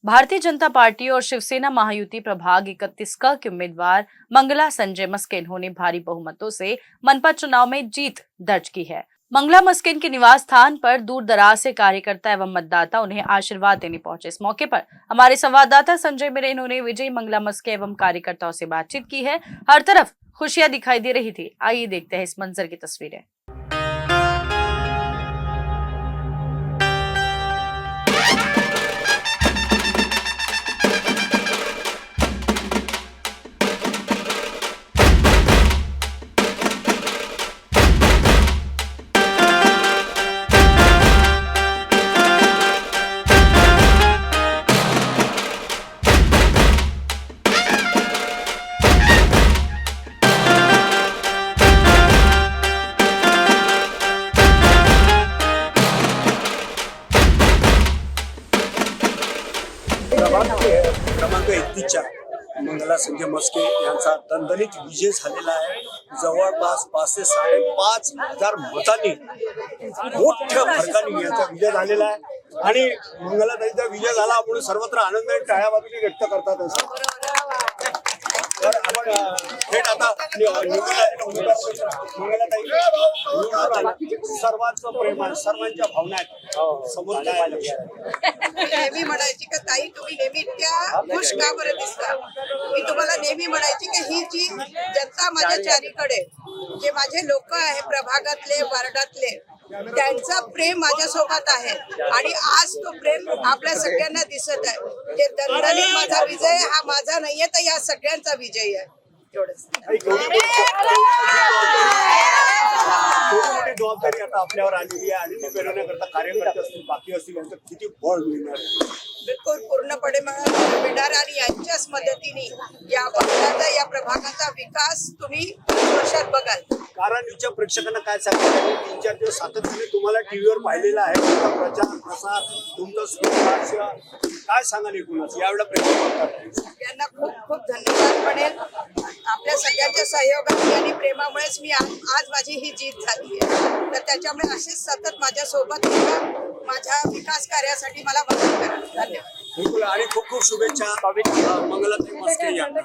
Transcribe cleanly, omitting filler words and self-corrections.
Bharatiya Janata party और शिवसेना महायुति प्रभाग 31 क के उम्मीदवार मंगला संजय मस्किन ने भारी बहुमतों से मनपा चुनाव में जीत दर्ज की है। मंगला मस्किन के निवास स्थान पर दूर दराज से कार्यकर्ता एवं मतदाता उन्हें आशीर्वाद देने पहुंचे। इस मौके पर हमारे संवाददाता संजय मिरेन ने विजयी मंगला मस्किन एवं कार्यकर्ताओं से बातचीत की है। हर तरफ खुशियां दिखाई दे रही थी। आइए देखते हैं इस मंजर की तस्वीरें। क्रमांक 31च्या मंगला संजय मस्के यांचा दणदणीत विजय झालेला आहे। जवळपास 5 ते 5.5 हजार मतांनी मोठ्या फरकाने यांचा विजय झालेला आहे आणि मंगलाताईंचा विजय झाला म्हणून सर्वत्र आनंद आणि टाळ्या वाजवून व्यक्त करतात। तर आपण थेट आता सर्वांचं प्रेम आहे, सर्वांच्या भावना आहेत समोर नेहमी म्हणायची की ताई तुम्ही नेहमी इतक्या खुश का बरं दिसता। मी तुम्हाला नेहमी म्हणायची की ही जी जनता माझ्या चारीकडे जे माझे लोक आहे प्रभागातले वार्डातले त्यांचं प्रेम माझ्यासोबत आहे आणि आज तो प्रेम आपल्या सगळ्यांना दिसत आहे। जे दणदणीत माझा विजय हा माझा नाहीये तर या सगळ्यांचा विजय आहे। एवढंच जबाबदारी आता आपल्यावर आलेली आहे आणि ती पेरण्याकरता कार्यकर्ते असतील बाकी असतील यांचं किती बळ मिळणार आहे? बिलकुल पूर्णपणे मिळणार आणि यांच्याच मदतीने या भागाचा या प्रभागाचा विकास तुम्ही वर्षात बघाल। कारणीच्या प्रेक्षकांना काय सांगायचं? 3-4 दिवस सातत्याने तुम्हाला टीव्हीवर पाहिलेला आहे, तुमचा प्रचार प्रसार, तुमचं सुविधा काय सांगाल एकूणच यावेळेला प्रेक्षक यांना खूप खूप धन्यवाद म्हणेल। आपल्या सगळ्यांच्या सहयोगाने आणि प्रेमामुळेच मी आज माझी ही जीत झाली आहे। तर त्याच्यामुळे असेच सतत माझ्या सोबत माझ्या विकास कार्यासाठी मला मदत करा। धन्यवाद। बिलकुल आणि खूप खूप शुभेच्छा मंगलाताई मस्के यांना।